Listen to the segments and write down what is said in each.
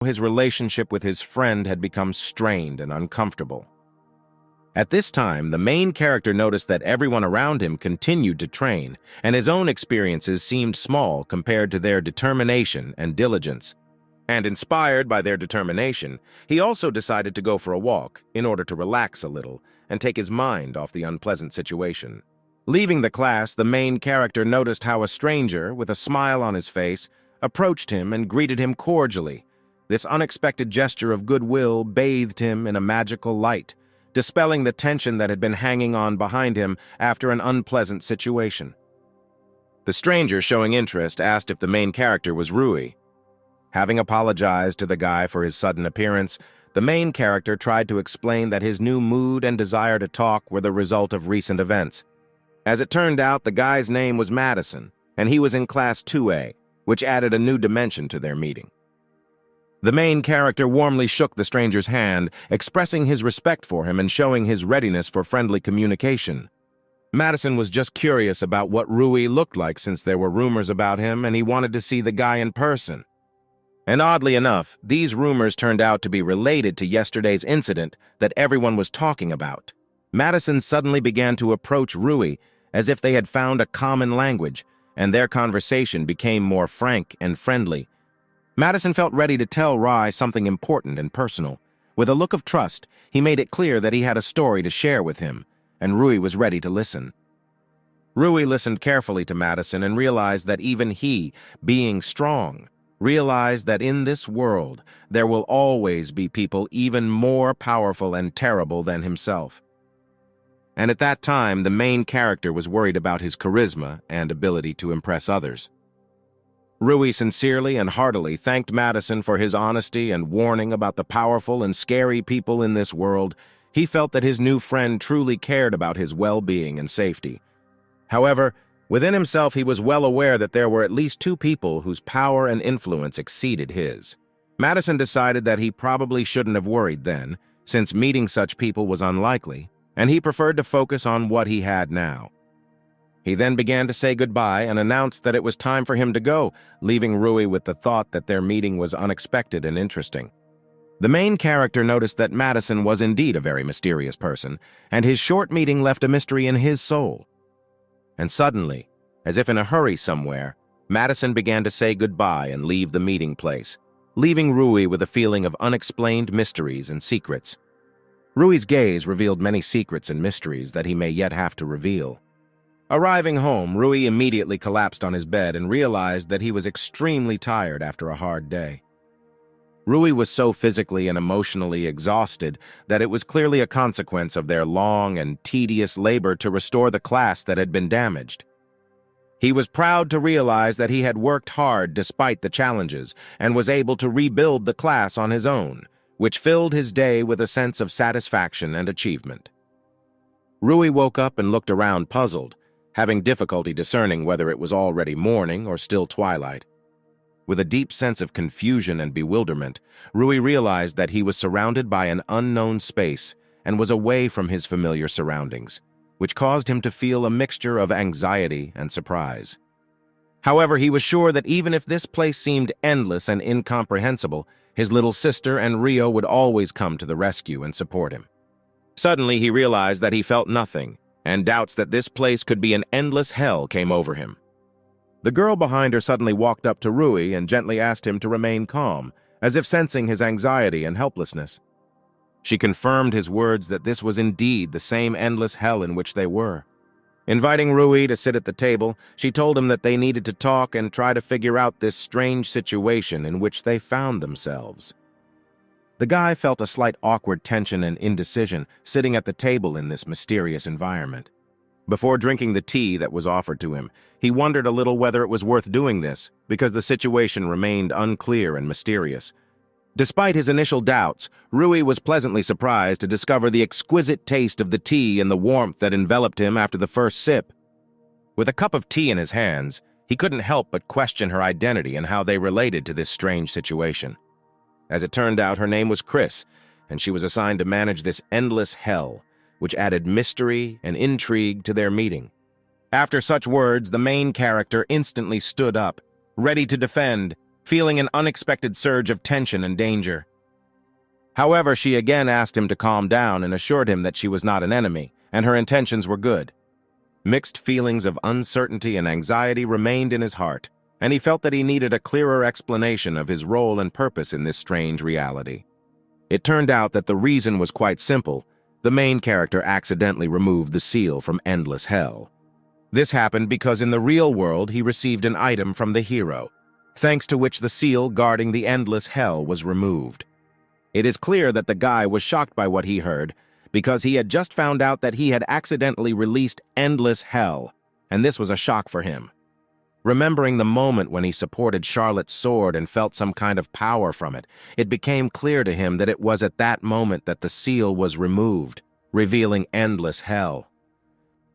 his relationship with his friend had become strained and uncomfortable. At this time, the main character noticed that everyone around him continued to train, and his own experiences seemed small compared to their determination and diligence. And inspired by their determination, he also decided to go for a walk in order to relax a little and take his mind off the unpleasant situation. Leaving the class, the main character noticed how a stranger, with a smile on his face, approached him and greeted him cordially. This unexpected gesture of goodwill bathed him in a magical light, dispelling the tension that had been hanging on behind him after an unpleasant situation. The stranger, showing interest, asked if the main character was Rui. Having apologized to the guy for his sudden appearance, the main character tried to explain that his new mood and desire to talk were the result of recent events. As it turned out, the guy's name was Madison, and he was in Class 2A, which added a new dimension to their meeting. The main character warmly shook the stranger's hand, expressing his respect for him and showing his readiness for friendly communication. Madison was just curious about what Rui looked like since there were rumors about him and he wanted to see the guy in person. And oddly enough, these rumors turned out to be related to yesterday's incident that everyone was talking about. Madison suddenly began to approach Rui as if they had found a common language, and their conversation became more frank and friendly. Madison felt ready to tell Rui something important and personal. With a look of trust, he made it clear that he had a story to share with him, and Rui was ready to listen. Rui listened carefully to Madison and realized that even he, being strong, realized that in this world there will always be people even more powerful and terrible than himself. And at that time, the main character was worried about his charisma and ability to impress others. Rui sincerely and heartily thanked Madison for his honesty and warning about the powerful and scary people in this world. He felt that his new friend truly cared about his well-being and safety. However, within himself, he was well aware that there were at least two people whose power and influence exceeded his. Madison decided that he probably shouldn't have worried then, since meeting such people was unlikely, and he preferred to focus on what he had now. He then began to say goodbye and announced that it was time for him to go, leaving Rui with the thought that their meeting was unexpected and interesting. The main character noticed that Madison was indeed a very mysterious person, and his short meeting left a mystery in his soul. And suddenly, as if in a hurry somewhere, Madison began to say goodbye and leave the meeting place, leaving Rui with a feeling of unexplained mysteries and secrets. Rui's gaze revealed many secrets and mysteries that he may yet have to reveal. Arriving home, Rui immediately collapsed on his bed and realized that he was extremely tired after a hard day. Rui was so physically and emotionally exhausted that it was clearly a consequence of their long and tedious labor to restore the class that had been damaged. He was proud to realize that he had worked hard despite the challenges and was able to rebuild the class on his own, which filled his day with a sense of satisfaction and achievement. Rui woke up and looked around puzzled, having difficulty discerning whether it was already morning or still twilight. With a deep sense of confusion and bewilderment, Rui realized that he was surrounded by an unknown space and was away from his familiar surroundings, which caused him to feel a mixture of anxiety and surprise. However, he was sure that even if this place seemed endless and incomprehensible, his little sister and Rio would always come to the rescue and support him. Suddenly, he realized that he felt nothing, and doubts that this place could be an endless hell came over him. The girl behind her suddenly walked up to Rui and gently asked him to remain calm, as if sensing his anxiety and helplessness. She confirmed his words that this was indeed the same endless hell in which they were. Inviting Rui to sit at the table, she told him that they needed to talk and try to figure out this strange situation in which they found themselves. The guy felt a slight awkward tension and indecision sitting at the table in this mysterious environment. Before drinking the tea that was offered to him, he wondered a little whether it was worth doing this, because the situation remained unclear and mysterious. Despite his initial doubts, Rui was pleasantly surprised to discover the exquisite taste of the tea and the warmth that enveloped him after the first sip. With a cup of tea in his hands, he couldn't help but question her identity and how they related to this strange situation. As it turned out, her name was Chris, and she was assigned to manage this endless hell, which added mystery and intrigue to their meeting. After such words, the main character instantly stood up, ready to defend, feeling an unexpected surge of tension and danger. However, she again asked him to calm down and assured him that she was not an enemy, and her intentions were good. Mixed feelings of uncertainty and anxiety remained in his heart, and he felt that he needed a clearer explanation of his role and purpose in this strange reality. It turned out that the reason was quite simple. The main character accidentally removed the seal from Endless Hell. This happened because in the real world he received an item from the hero, thanks to which the seal guarding the Endless Hell was removed. It is clear that the guy was shocked by what he heard, because he had just found out that he had accidentally released Endless Hell, and this was a shock for him. Remembering the moment when he supported Charlotte's sword and felt some kind of power from it, it became clear to him that it was at that moment that the seal was removed, revealing Endless Hell.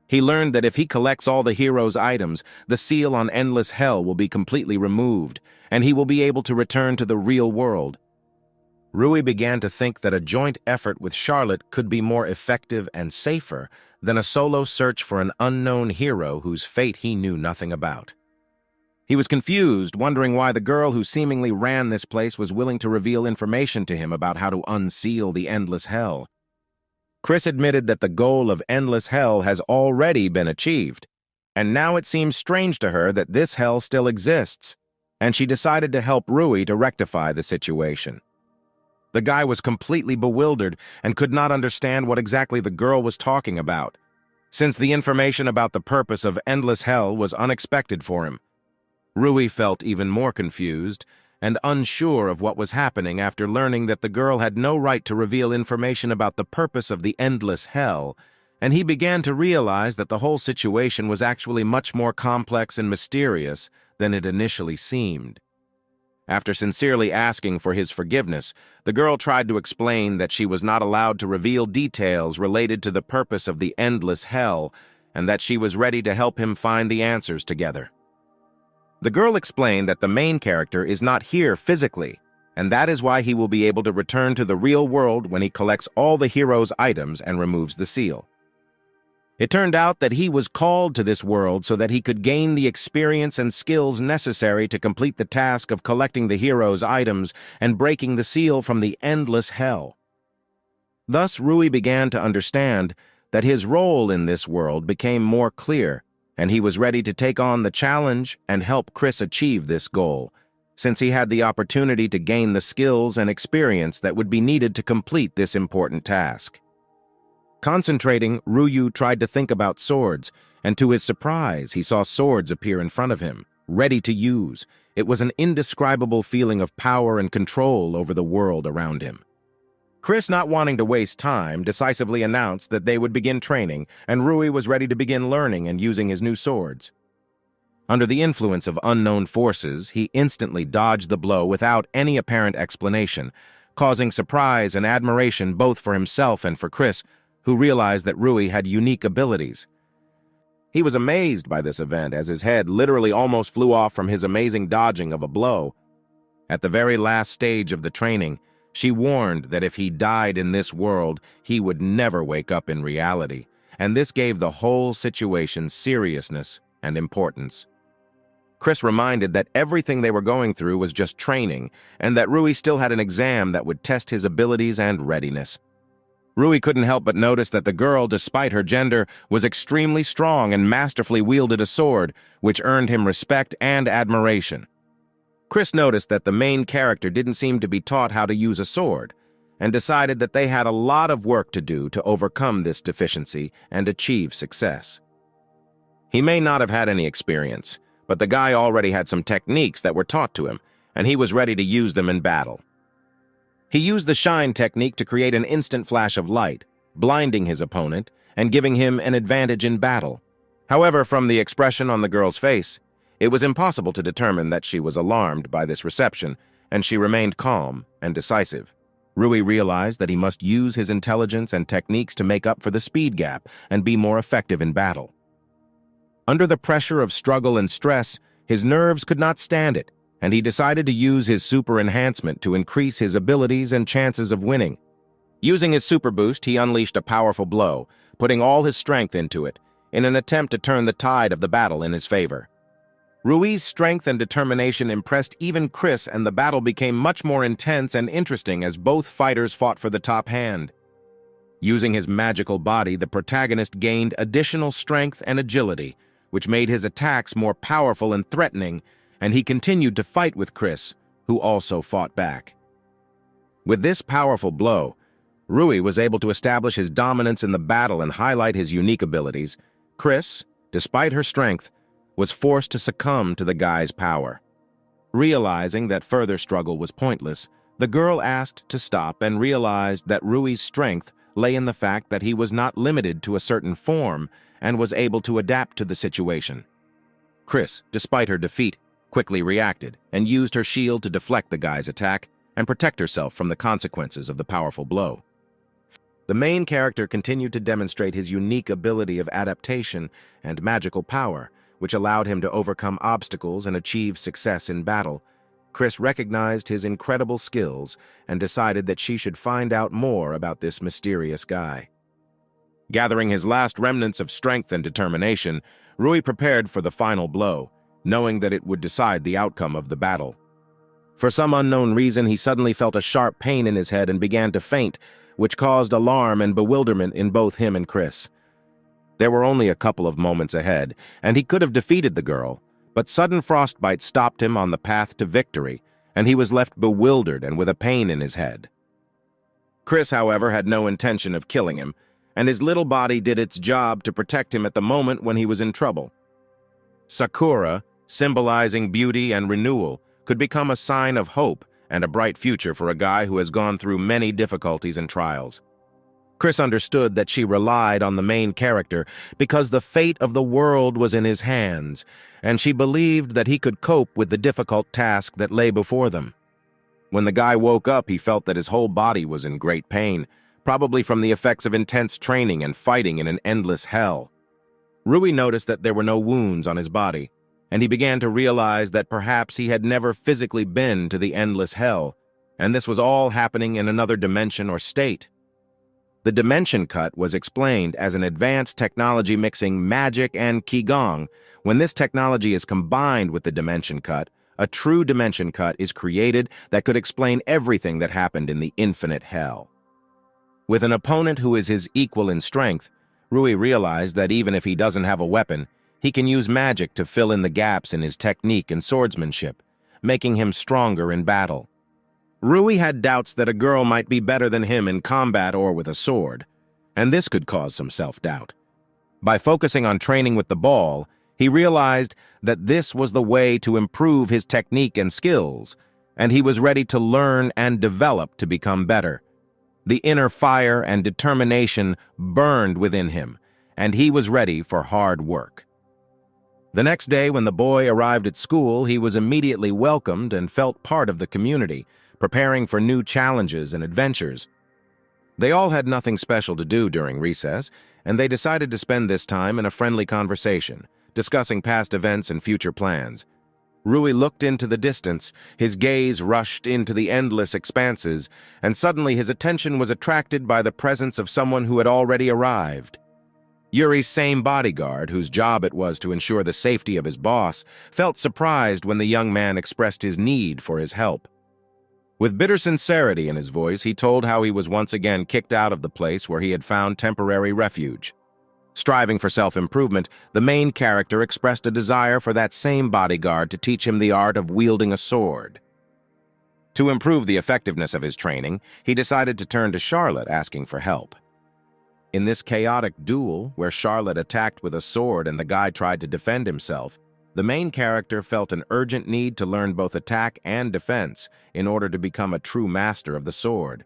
He learned that if he collects all the hero's items, the seal on Endless Hell will be completely removed, and he will be able to return to the real world. Rui began to think that a joint effort with Charlotte could be more effective and safer than a solo search for an unknown hero whose fate he knew nothing about. He was confused, wondering why the girl who seemingly ran this place was willing to reveal information to him about how to unseal the Endless Hell. Chris admitted that the goal of Endless Hell has already been achieved, and now it seems strange to her that this hell still exists, and she decided to help Rui to rectify the situation. The guy was completely bewildered and could not understand what exactly the girl was talking about, since the information about the purpose of Endless Hell was unexpected for him. Rui felt even more confused and unsure of what was happening after learning that the girl had no right to reveal information about the purpose of the Endless Hell, and he began to realize that the whole situation was actually much more complex and mysterious than it initially seemed. After sincerely asking for his forgiveness, the girl tried to explain that she was not allowed to reveal details related to the purpose of the Endless Hell, and that she was ready to help him find the answers together. The girl explained that the main character is not here physically, and that is why he will be able to return to the real world when he collects all the hero's items and removes the seal. It turned out that he was called to this world so that he could gain the experience and skills necessary to complete the task of collecting the hero's items and breaking the seal from the Endless Hell. Thus, Rui began to understand that his role in this world became more clear, and he was ready to take on the challenge and help Chris achieve this goal, since he had the opportunity to gain the skills and experience that would be needed to complete this important task. Concentrating, Ryu tried to think about swords, and to his surprise, he saw swords appear in front of him, ready to use. It was an indescribable feeling of power and control over the world around him. Chris, not wanting to waste time, decisively announced that they would begin training, and Rui was ready to begin learning and using his new swords. Under the influence of unknown forces, he instantly dodged the blow without any apparent explanation, causing surprise and admiration both for himself and for Chris, who realized that Rui had unique abilities. He was amazed by this event as his head literally almost flew off from his amazing dodging of a blow. At the very last stage of the training, she warned that if he died in this world, he would never wake up in reality, and this gave the whole situation seriousness and importance. Chris reminded that everything they were going through was just training, and that Rui still had an exam that would test his abilities and readiness. Rui couldn't help but notice that the girl, despite her gender, was extremely strong and masterfully wielded a sword, which earned him respect and admiration. Chris noticed that the main character didn't seem to be taught how to use a sword, and decided that they had a lot of work to do to overcome this deficiency and achieve success. He may not have had any experience, but the guy already had some techniques that were taught to him, and he was ready to use them in battle. He used the shine technique to create an instant flash of light, blinding his opponent and giving him an advantage in battle. However, from the expression on the girl's face, it was impossible to determine that she was alarmed by this reception, and she remained calm and decisive. Rui realized that he must use his intelligence and techniques to make up for the speed gap and be more effective in battle. Under the pressure of struggle and stress, his nerves could not stand it, and he decided to use his super enhancement to increase his abilities and chances of winning. Using his super boost, he unleashed a powerful blow, putting all his strength into it, in an attempt to turn the tide of the battle in his favor. Rui's strength and determination impressed even Chris, and the battle became much more intense and interesting as both fighters fought for the top hand. Using his magical body, the protagonist gained additional strength and agility, which made his attacks more powerful and threatening, and he continued to fight with Chris, who also fought back. With this powerful blow, Rui was able to establish his dominance in the battle and highlight his unique abilities. Chris, despite her strength, was forced to succumb to the guy's power. Realizing that further struggle was pointless, the girl asked to stop and realized that Rui's strength lay in the fact that he was not limited to a certain form and was able to adapt to the situation. Chris, despite her defeat, quickly reacted and used her shield to deflect the guy's attack and protect herself from the consequences of the powerful blow. The main character continued to demonstrate his unique ability of adaptation and magical power, which allowed him to overcome obstacles and achieve success in battle. Chris recognized his incredible skills and decided that she should find out more about this mysterious guy. Gathering his last remnants of strength and determination, Rui prepared for the final blow, knowing that it would decide the outcome of the battle. For some unknown reason, he suddenly felt a sharp pain in his head and began to faint, which caused alarm and bewilderment in both him and Chris. There were only a couple of moments ahead, and he could have defeated the girl, but sudden frostbite stopped him on the path to victory, and he was left bewildered and with a pain in his head. Chris, however, had no intention of killing him, and his little body did its job to protect him at the moment when he was in trouble. Sakura, symbolizing beauty and renewal, could become a sign of hope and a bright future for a guy who has gone through many difficulties and trials. Chris understood that she relied on the main character because the fate of the world was in his hands, and she believed that he could cope with the difficult task that lay before them. When the guy woke up, he felt that his whole body was in great pain, probably from the effects of intense training and fighting in an endless hell. Rui noticed that there were no wounds on his body, and he began to realize that perhaps he had never physically been to the endless hell, and this was all happening in another dimension or state. The dimension cut was explained as an advanced technology mixing magic and qigong. When this technology is combined with the dimension cut, a true dimension cut is created that could explain everything that happened in the infinite hell. With an opponent who is his equal in strength, Rui realized that even if he doesn't have a weapon, he can use magic to fill in the gaps in his technique and swordsmanship, making him stronger in battle. Rui had doubts that a girl might be better than him in combat or with a sword, and this could cause some self-doubt. By focusing on training with the ball, he realized that this was the way to improve his technique and skills, and he was ready to learn and develop to become better. The inner fire and determination burned within him, and he was ready for hard work. The next day, when the boy arrived at school, he was immediately welcomed and felt part of the community, preparing for new challenges and adventures. They all had nothing special to do during recess, and they decided to spend this time in a friendly conversation, discussing past events and future plans. Rui looked into the distance, his gaze rushed into the endless expanses, and suddenly his attention was attracted by the presence of someone who had already arrived. Yuri's same bodyguard, whose job it was to ensure the safety of his boss, felt surprised when the young man expressed his need for his help. With bitter sincerity in his voice, he told how he was once again kicked out of the place where he had found temporary refuge. Striving for self-improvement, the main character expressed a desire for that same bodyguard to teach him the art of wielding a sword. To improve the effectiveness of his training, he decided to turn to Charlotte, asking for help. In this chaotic duel, where Charlotte attacked with a sword and the guy tried to defend himself, the main character felt an urgent need to learn both attack and defense in order to become a true master of the sword.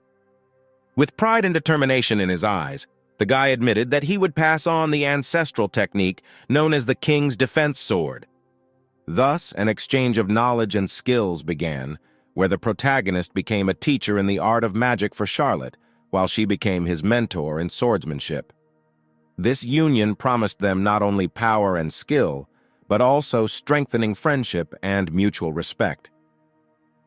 With pride and determination in his eyes, the guy admitted that he would pass on the ancestral technique known as the King's Defense Sword. Thus, an exchange of knowledge and skills began, where the protagonist became a teacher in the art of magic for Charlotte, while she became his mentor in swordsmanship. This union promised them not only power and skill, but also strengthening friendship and mutual respect.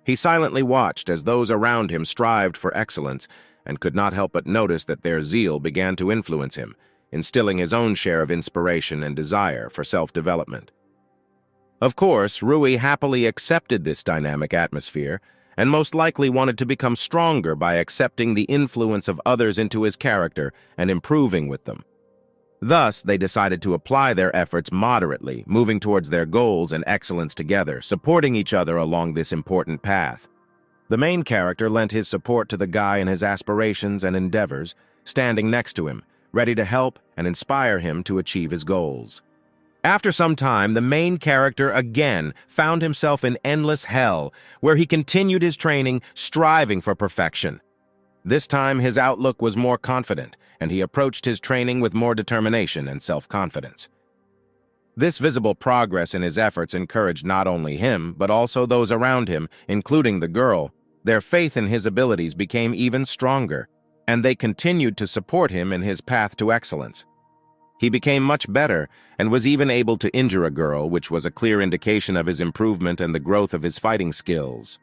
He silently watched as those around him strived for excellence and could not help but notice that their zeal began to influence him, instilling his own share of inspiration and desire for self-development. Of course, Rui happily accepted this dynamic atmosphere and most likely wanted to become stronger by accepting the influence of others into his character and improving with them. Thus, they decided to apply their efforts moderately, moving towards their goals and excellence together, supporting each other along this important path. The main character lent his support to the guy in his aspirations and endeavors, standing next to him, ready to help and inspire him to achieve his goals. After some time, the main character again found himself in endless hell, where he continued his training, striving for perfection. This time, his outlook was more confident, and he approached his training with more determination and self-confidence. This visible progress in his efforts encouraged not only him, but also those around him, including the girl. Their faith in his abilities became even stronger, and they continued to support him in his path to excellence. He became much better and was even able to injure a girl, which was a clear indication of his improvement and the growth of his fighting skills.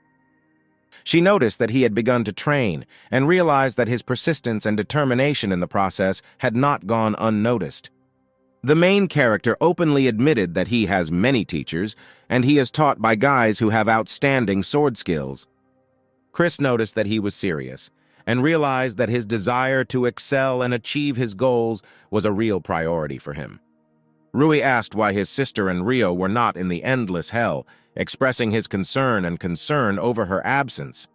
She noticed that he had begun to train and realized that his persistence and determination in the process had not gone unnoticed. The main character openly admitted that he has many teachers and he is taught by guys who have outstanding sword skills. Chris noticed that he was serious and realized that his desire to excel and achieve his goals was a real priority for him. Rui asked why his sister and Rio were not in the endless hell, expressing his concern over her absence.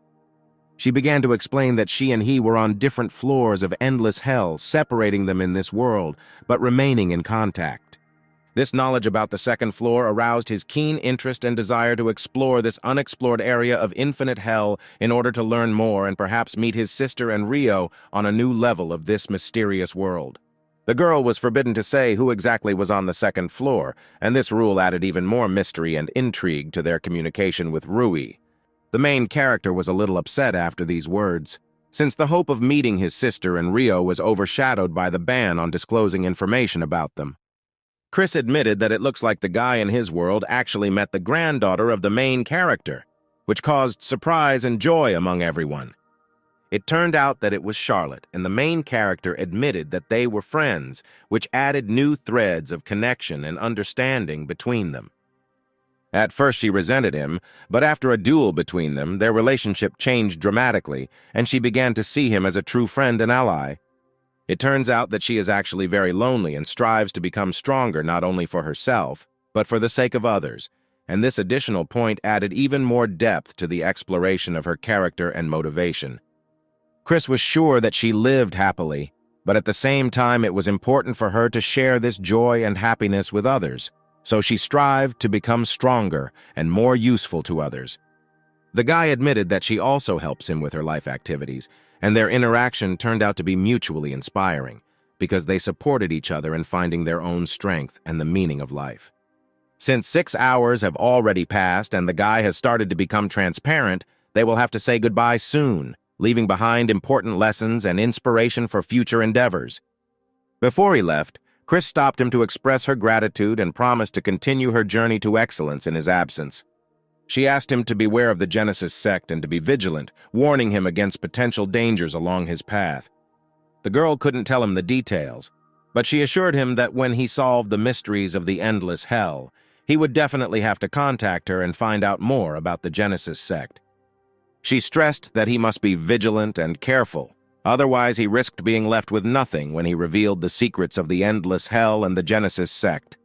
She began to explain that she and he were on different floors of endless hell, separating them in this world, but remaining in contact. This knowledge about the second floor aroused his keen interest and desire to explore this unexplored area of infinite hell in order to learn more and perhaps meet his sister and Rio on a new level of this mysterious world. The girl was forbidden to say who exactly was on the second floor, and this rule added even more mystery and intrigue to their communication with Rui. The main character was a little upset after these words, since the hope of meeting his sister and Rio was overshadowed by the ban on disclosing information about them. Chris admitted that it looks like the guy in his world actually met the granddaughter of the main character, which caused surprise and joy among everyone. It turned out that it was Charlotte, and the main character admitted that they were friends, which added new threads of connection and understanding between them. At first she resented him, but after a duel between them, their relationship changed dramatically, and she began to see him as a true friend and ally. It turns out that she is actually very lonely and strives to become stronger not only for herself, but for the sake of others, and this additional point added even more depth to the exploration of her character and motivation. Chris was sure that she lived happily, but at the same time it was important for her to share this joy and happiness with others, so she strived to become stronger and more useful to others. The guy admitted that she also helps him with her life activities, and their interaction turned out to be mutually inspiring, because they supported each other in finding their own strength and the meaning of life. Since 6 hours have already passed and the guy has started to become transparent, they will have to say goodbye soon, leaving behind important lessons and inspiration for future endeavors. Before he left, Chris stopped him to express her gratitude and promised to continue her journey to excellence in his absence. She asked him to beware of the Genesis sect and to be vigilant, warning him against potential dangers along his path. The girl couldn't tell him the details, but she assured him that when he solved the mysteries of the endless hell, he would definitely have to contact her and find out more about the Genesis sect. She stressed that he must be vigilant and careful, otherwise he risked being left with nothing when he revealed the secrets of the endless hell and the Genesis sect.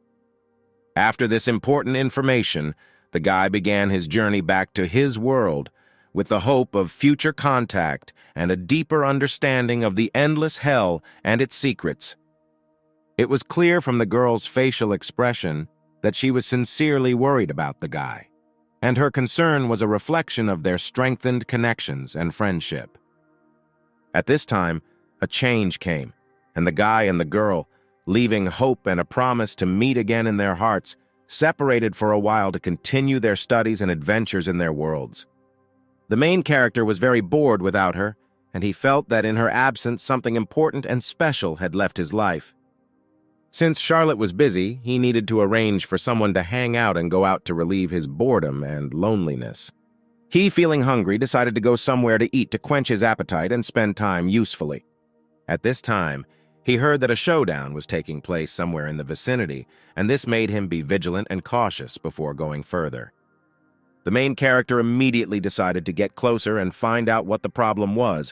After this important information, the guy began his journey back to his world with the hope of future contact and a deeper understanding of the endless hell and its secrets. It was clear from the girl's facial expression that she was sincerely worried about the guy, and her concern was a reflection of their strengthened connections and friendship. At this time, a change came, and the guy and the girl, leaving hope and a promise to meet again in their hearts, separated for a while to continue their studies and adventures in their worlds. The main character was very bored without her, and he felt that in her absence something important and special had left his life. Since Charlotte was busy, he needed to arrange for someone to hang out and go out to relieve his boredom and loneliness. He, feeling hungry, decided to go somewhere to eat to quench his appetite and spend time usefully. At this time, He heard that a showdown was taking place somewhere in the vicinity, and this made him be vigilant and cautious before going further. The main character immediately decided to get closer and find out what the problem was,